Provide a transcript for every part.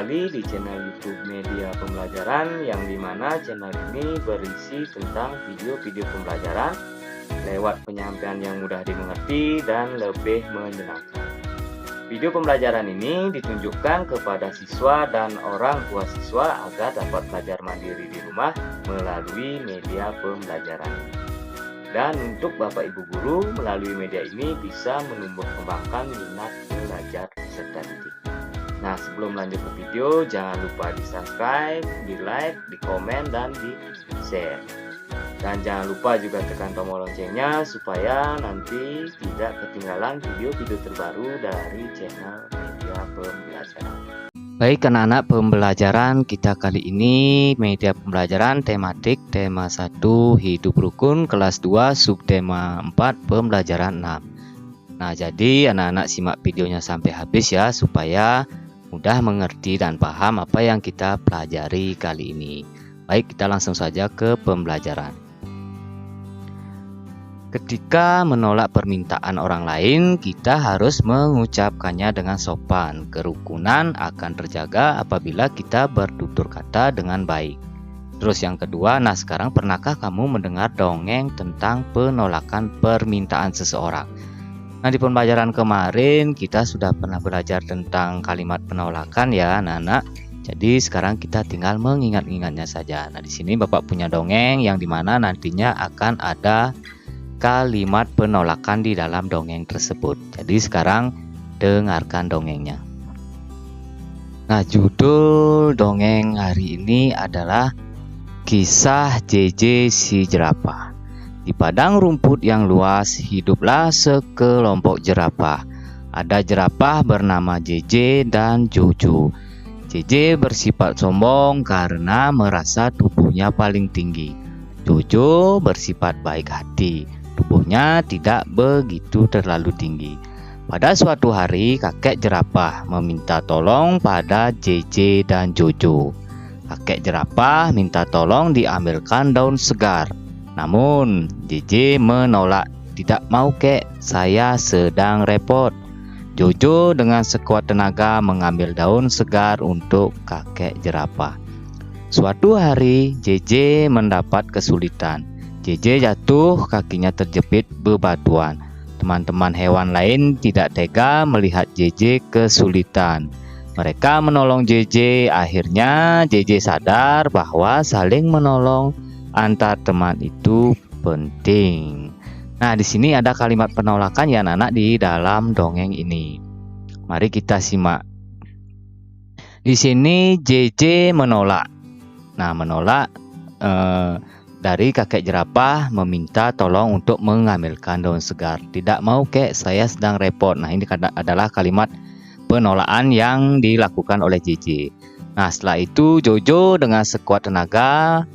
kembali di channel YouTube Media Pembelajaran, yang dimana channel ini berisi tentang video-video pembelajaran lewat penyampaian yang mudah dimengerti dan lebih menyenangkan. Video pembelajaran ini ditunjukkan kepada siswa dan orang tua siswa agar dapat belajar mandiri di rumah melalui media pembelajaran ini. Dan untuk Bapak Ibu Guru, melalui media ini bisa menumbuh kembangkan minat belajar serta didik. Nah, sebelum lanjut ke video, jangan lupa di subscribe, di like, di komen, dan di share. Dan jangan lupa juga tekan tombol loncengnya supaya nanti tidak ketinggalan video-video terbaru dari channel Media Pembelajaran. Baik anak-anak, pembelajaran kita kali ini media pembelajaran tematik tema 1 hidup rukun kelas 2 subtema 4 pembelajaran 6. Nah, jadi anak-anak simak videonya sampai habis ya supaya mudah mengerti dan paham apa yang kita pelajari kali ini. Baik, kita langsung saja ke pembelajaran. Ketika menolak permintaan orang lain, kita harus mengucapkannya dengan sopan. Kerukunan akan terjaga apabila kita bertutur kata dengan baik. Terus yang kedua, nah sekarang pernahkah kamu mendengar dongeng tentang penolakan permintaan seseorang? Nah, di pembelajaran kemarin kita sudah pernah belajar tentang kalimat penolakan ya anak-anak. Jadi sekarang kita tinggal mengingat-ingatnya saja. Nah, di sini Bapak punya dongeng yang dimana nantinya akan ada kalimat penolakan di dalam dongeng tersebut. Jadi sekarang dengarkan dongengnya. Nah, judul dongeng hari ini adalah Kisah JJ si Jerapah. Di padang rumput yang luas hiduplah sekelompok jerapah. Ada jerapah bernama JJ dan Jojo. JJ bersifat sombong karena merasa tubuhnya paling tinggi. Jojo bersifat baik hati. Tubuhnya tidak begitu terlalu tinggi. Pada suatu hari, kakek jerapah meminta tolong pada JJ dan Jojo. Kakek jerapah minta tolong diambilkan daun segar. Namun, JJ menolak. Tidak mau kek, saya sedang repot. Jojo dengan sekuat tenaga mengambil daun segar untuk kakek jerapah. Suatu hari, JJ mendapat kesulitan. JJ jatuh, kakinya terjepit bebatuan. Teman-teman hewan lain tidak tega melihat JJ kesulitan. Mereka menolong JJ. Akhirnya JJ sadar bahwa saling menolong antar teman itu penting. Nah, di sini ada kalimat penolakan ya anak-anak di dalam dongeng ini. Mari kita simak. Di sini JJ menolak. Nah, menolak dari kakek jerapah meminta tolong untuk mengambilkan daun segar. Tidak mau kek, saya sedang repot. Nah, ini adalah kalimat penolakan yang dilakukan oleh JJ. Nah, setelah itu Jojo dengan sekuat tenaga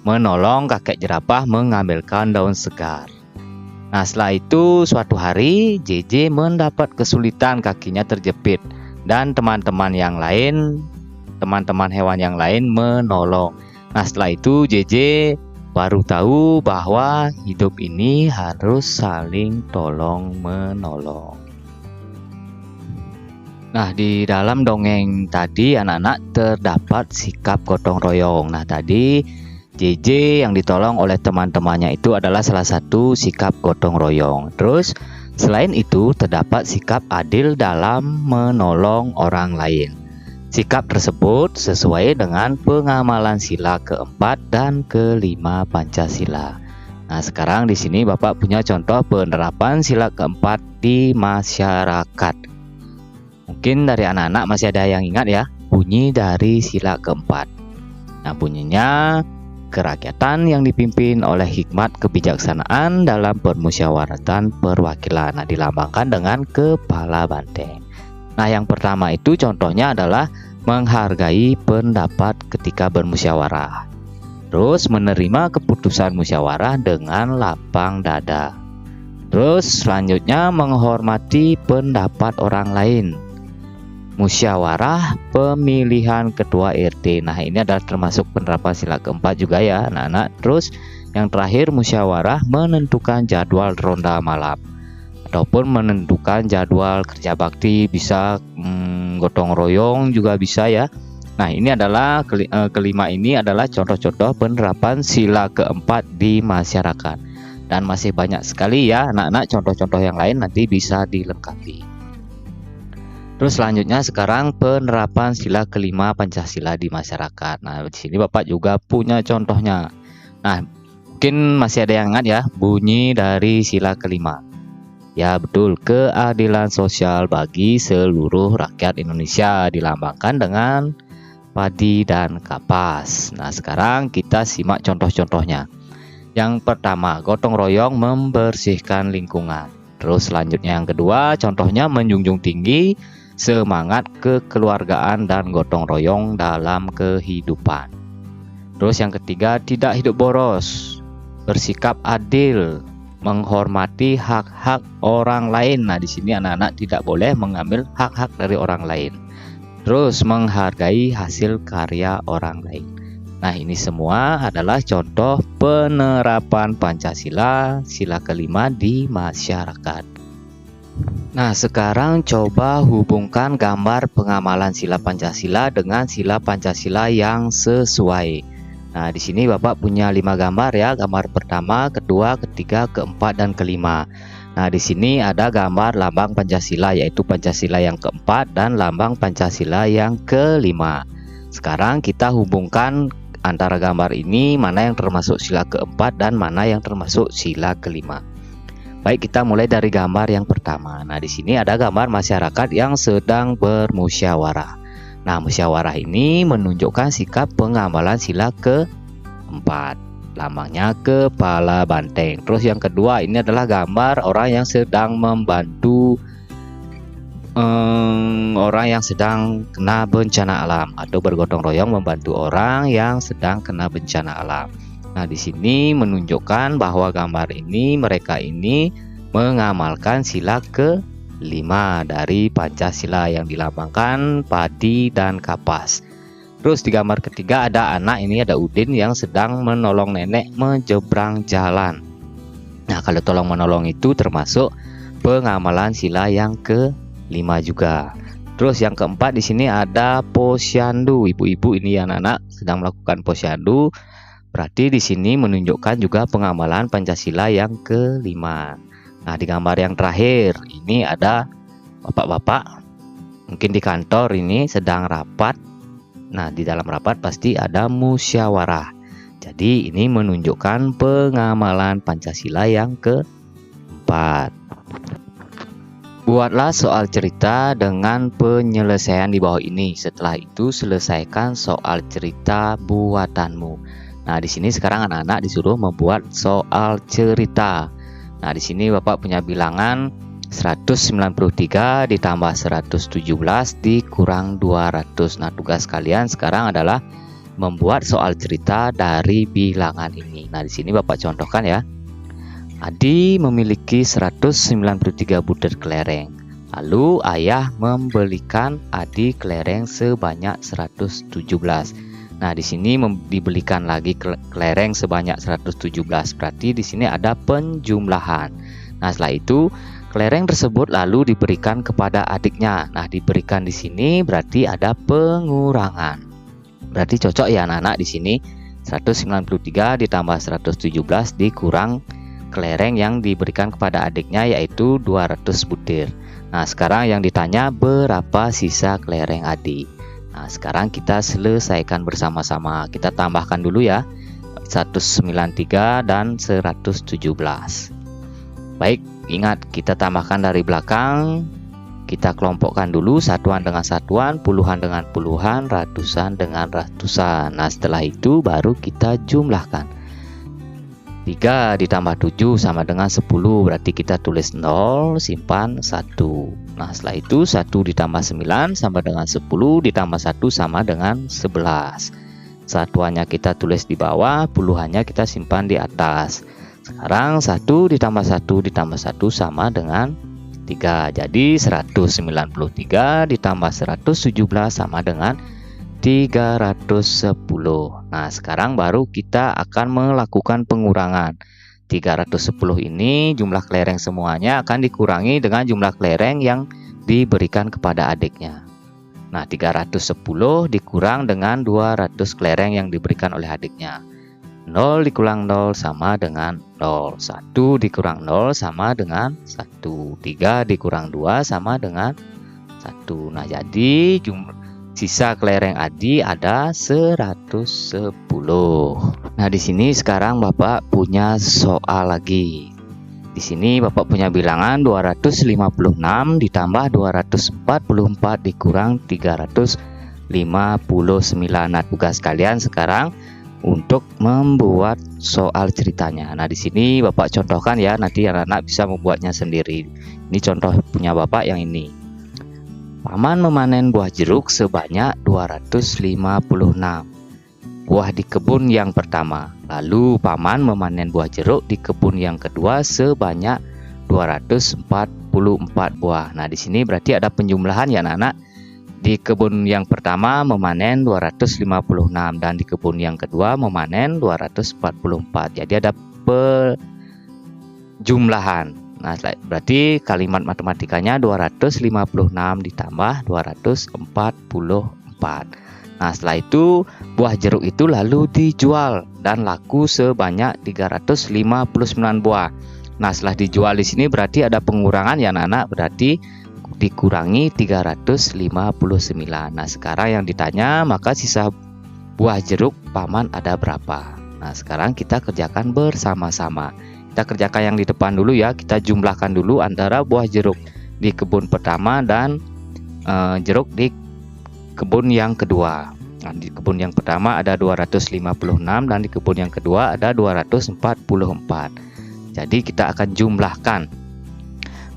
menolong kakek jerapah mengambilkan daun segar. Nah, setelah itu suatu hari JJ mendapat kesulitan, kakinya terjepit dan teman-teman hewan yang lain menolong. Nah, setelah itu JJ baru tahu bahwa hidup ini harus saling tolong menolong. Nah, di dalam dongeng tadi anak-anak terdapat sikap gotong royong. Nah, tadi JJ yang ditolong oleh teman-temannya itu adalah salah satu sikap gotong royong. Terus selain itu terdapat sikap adil dalam menolong orang lain. Sikap tersebut sesuai dengan pengamalan sila keempat dan kelima Pancasila. Nah, sekarang di sini Bapak punya contoh penerapan sila keempat di masyarakat. Mungkin dari anak-anak masih ada yang ingat ya bunyi dari sila keempat. Nah, bunyinya kerakyatan yang dipimpin oleh hikmat kebijaksanaan dalam permusyawaratan perwakilan. Nah, dilambangkan dengan kepala banteng. Nah, yang pertama itu contohnya adalah menghargai pendapat ketika bermusyawarah. Terus menerima keputusan musyawarah dengan lapang dada. Terus selanjutnya menghormati pendapat orang lain. Musyawarah pemilihan ketua RT. Nah, ini adalah termasuk penerapan sila keempat juga ya anak-anak. Terus yang terakhir musyawarah menentukan jadwal ronda malam ataupun menentukan jadwal kerja bakti, bisa gotong royong juga bisa ya. Nah, ini adalah kelima ini adalah contoh-contoh penerapan sila keempat di masyarakat. Dan masih banyak sekali ya anak-anak contoh-contoh yang lain nanti bisa dilengkapi. Terus selanjutnya sekarang penerapan sila kelima Pancasila di masyarakat. Nah, di sini Bapak juga punya contohnya. Nah, mungkin masih ada yang ingat ya bunyi dari sila kelima. Ya betul, keadilan sosial bagi seluruh rakyat Indonesia dilambangkan dengan padi dan kapas. Nah, sekarang kita simak contoh-contohnya. Yang pertama, gotong royong membersihkan lingkungan. Terus selanjutnya yang kedua, contohnya menjunjung tinggi semangat kekeluargaan dan gotong royong dalam kehidupan. Terus yang ketiga, tidak hidup boros, bersikap adil, menghormati hak-hak orang lain. Nah, di sini anak-anak tidak boleh mengambil hak-hak dari orang lain. Terus menghargai hasil karya orang lain. Nah, ini semua adalah contoh penerapan Pancasila sila kelima di masyarakat. Nah, sekarang coba hubungkan gambar pengamalan sila Pancasila dengan sila Pancasila yang sesuai. Nah, di sini Bapak punya 5 gambar ya. Gambar pertama, kedua, ketiga, keempat, dan kelima. Nah, di sini ada gambar lambang Pancasila, yaitu Pancasila yang keempat dan lambang Pancasila yang kelima. Sekarang kita hubungkan antara gambar ini, mana yang termasuk sila keempat dan mana yang termasuk sila kelima. Baik, kita mulai dari gambar yang pertama. Nah, di sini ada gambar masyarakat yang sedang bermusyawarah. Nah, musyawarah ini menunjukkan sikap pengamalan sila keempat. Lambangnya kepala banteng. Terus yang kedua ini adalah gambar orang yang sedang membantu orang yang sedang kena bencana alam atau bergotong royong membantu orang yang sedang kena bencana alam. Nah, di sini menunjukkan bahwa gambar ini mereka ini mengamalkan sila kelima dari Pancasila yang dilambangkan padi dan kapas. Terus di gambar ketiga ada anak ini, ada Udin yang sedang menolong nenek menyeberang jalan. Nah, kalau tolong menolong itu termasuk pengamalan sila yang kelima juga. Terus yang keempat di sini ada posyandu. Ibu-ibu ini anak-anak sedang melakukan posyandu. Berarti di sini menunjukkan juga pengamalan Pancasila yang kelima. Nah, di gambar yang terakhir ini ada bapak-bapak mungkin di kantor ini sedang rapat. Nah, di dalam rapat pasti ada musyawarah. Jadi ini menunjukkan pengamalan Pancasila yang keempat. Buatlah soal cerita dengan penyelesaian di bawah ini. Setelah itu selesaikan soal cerita buatanmu. Nah, di sini sekarang anak-anak disuruh membuat soal cerita. Nah, di sini Bapak punya bilangan 193 ditambah 117 dikurang 200. Nah, tugas kalian sekarang adalah membuat soal cerita dari bilangan ini. Nah, di sini Bapak contohkan ya. Adi memiliki 193 butir kelereng. Lalu ayah membelikan Adi kelereng sebanyak 117. Nah, di sini dibelikan lagi kelereng sebanyak 117. Berarti di sini ada penjumlahan. Nah, setelah itu kelereng tersebut lalu diberikan kepada adiknya. Nah, diberikan di sini berarti ada pengurangan. Berarti cocok ya anak-anak di sini 193 ditambah 117 dikurang kelereng yang diberikan kepada adiknya yaitu 200 butir. Nah, sekarang yang ditanya berapa sisa kelereng adik. Nah, sekarang kita selesaikan bersama-sama. Kita tambahkan dulu ya. 193 dan 117. Baik, ingat kita tambahkan dari belakang. Kita kelompokkan dulu satuan dengan satuan, puluhan dengan puluhan, ratusan dengan ratusan. Nah, setelah itu baru kita jumlahkan. 3 ditambah 7 sama dengan 10. Berarti kita tulis 0, simpan 1. Nah, setelah itu 1 ditambah 9 sama dengan 10 ditambah 1 sama dengan 11. Satuannya kita tulis di bawah, puluhannya kita simpan di atas. Sekarang 1 ditambah 1 ditambah 1 sama dengan 3. Jadi 193 ditambah 117 sama dengan 310. Nah, sekarang baru kita akan melakukan pengurangan. 310 ini jumlah kelereng semuanya akan dikurangi dengan jumlah kelereng yang diberikan kepada adiknya. Nah, 310 dikurang dengan 200 kelereng yang diberikan oleh adiknya. 0 dikurang 0 sama dengan 0. 1 dikurang 0 sama dengan 1. 3 dikurang 2 sama dengan 1. Nah, jadi sisa kelereng Adi ada 110. Nah, di sini sekarang Bapak punya soal lagi. Di sini Bapak punya bilangan 256 ditambah 244 dikurang 359. Nah, tugas kalian sekarang untuk membuat soal ceritanya. Nah, di sini Bapak contohkan ya, nanti anak-anak bisa membuatnya sendiri. Ini contoh punya Bapak yang ini. Paman memanen buah jeruk sebanyak 256 buah di kebun yang pertama. Lalu paman memanen buah jeruk di kebun yang kedua sebanyak 244 buah. Nah, di sini berarti ada penjumlahan ya anak-anak. Di kebun yang pertama memanen 256 dan di kebun yang kedua memanen 244. Jadi ada penjumlahan. Nah, berarti kalimat matematikanya 256 ditambah 244. Nah, setelah itu buah jeruk itu lalu dijual dan laku sebanyak 359 buah. Nah, setelah dijual di sini berarti ada pengurangan ya anak-anak, berarti dikurangi 359. Nah, sekarang yang ditanya maka sisa buah jeruk paman ada berapa? Nah, sekarang kita kerjakan bersama-sama. Kita kerjakan yang di depan dulu ya, kita jumlahkan dulu antara buah jeruk di kebun pertama dan jeruk di kebun yang kedua. Nah, di kebun yang pertama ada 256 dan di kebun yang kedua ada 244. Jadi kita akan jumlahkan.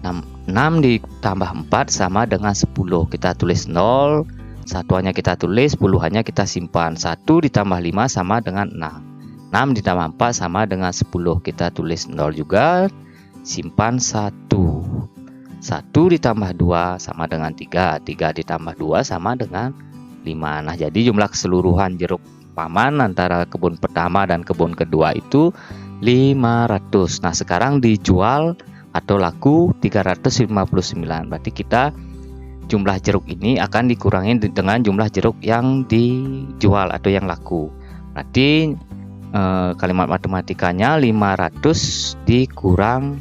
6 ditambah 4 sama dengan 10. Kita tulis 0, satuannya kita tulis, puluhannya kita simpan. 1 ditambah 5 sama dengan 6. 6 ditambah 4 sama dengan 10. Kita tulis 0 juga, simpan 1. 1 ditambah 2 sama dengan 3. 3 ditambah 2 sama dengan 5. Nah, jadi jumlah keseluruhan jeruk paman antara kebun pertama dan kebun kedua itu 500. Nah, sekarang dijual atau laku 359. Berarti kita jumlah jeruk ini akan dikurangi dengan jumlah jeruk yang dijual atau yang laku. Berarti kalimat matematikanya 500 dikurang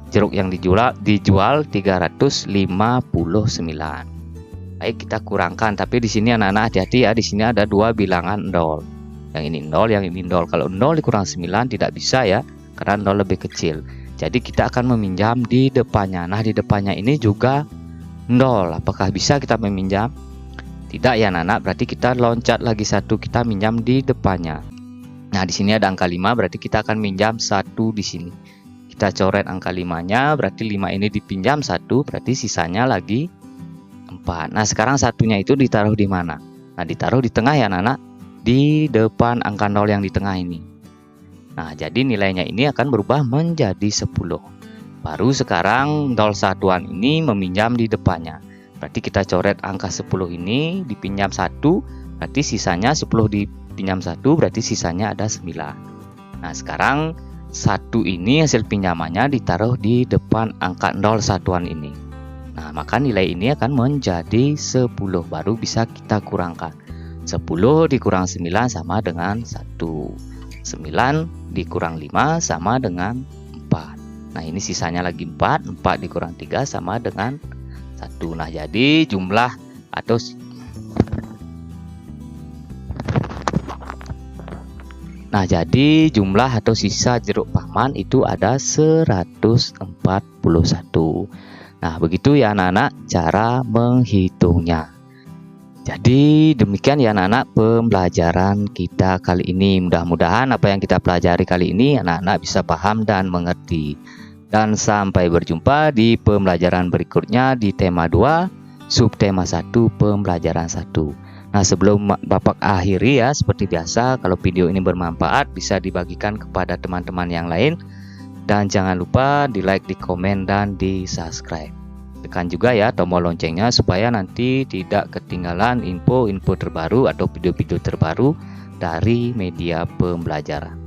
jeruk yang dijual 359. Baik, kita kurangkan. Tapi di sini anak-anak hati-hati ya. Di sini ada dua bilangan 0. Yang ini 0, yang ini 0. Kalau 0 dikurang 9 tidak bisa ya, karena 0 lebih kecil. Jadi kita akan meminjam di depannya. Nah, di depannya ini juga 0. Apakah bisa kita meminjam? Tidak ya anak-anak. Berarti kita loncat lagi 1, kita minjam di depannya. Nah, di sini ada angka 5, berarti kita akan minjam 1 di sini. Kita coret angka 5-nya, berarti 5 ini dipinjam 1, berarti sisanya lagi 4. Nah, sekarang satunya itu ditaruh di mana? Nah, ditaruh di tengah ya anak-anak, di depan angka 0 yang di tengah ini. Nah, jadi nilainya ini akan berubah menjadi 10. Baru sekarang 0 satuan ini meminjam di depannya. Berarti kita coret angka 10 ini, dipinjam 1, berarti sisanya 10 dipinjam 1, berarti sisanya ada 9. Nah, sekarang 1 ini hasil pinjamannya ditaruh di depan angka 0 satuan ini. Nah, maka nilai ini akan menjadi 10. Baru bisa kita kurangkan. 10 dikurang 9 sama dengan 1. 9 dikurang 5 sama dengan 4. Nah, ini sisanya lagi 4. 4 dikurang 3 sama dengan 1. Nah, jadi jumlah atau sisa jeruk paman itu ada 141. Nah, begitu ya anak-anak cara menghitungnya. Jadi demikian ya anak-anak pembelajaran kita kali ini. Mudah-mudahan apa yang kita pelajari kali ini anak-anak bisa paham dan mengerti. Dan sampai berjumpa di pembelajaran berikutnya di tema 2, subtema 1, pembelajaran 1. Nah, sebelum Bapak akhiri ya, seperti biasa kalau video ini bermanfaat bisa dibagikan kepada teman-teman yang lain. Dan jangan lupa di like, di komen, dan di subscribe. Tekan juga ya tombol loncengnya supaya nanti tidak ketinggalan info-info terbaru atau video-video terbaru dari media pembelajaran.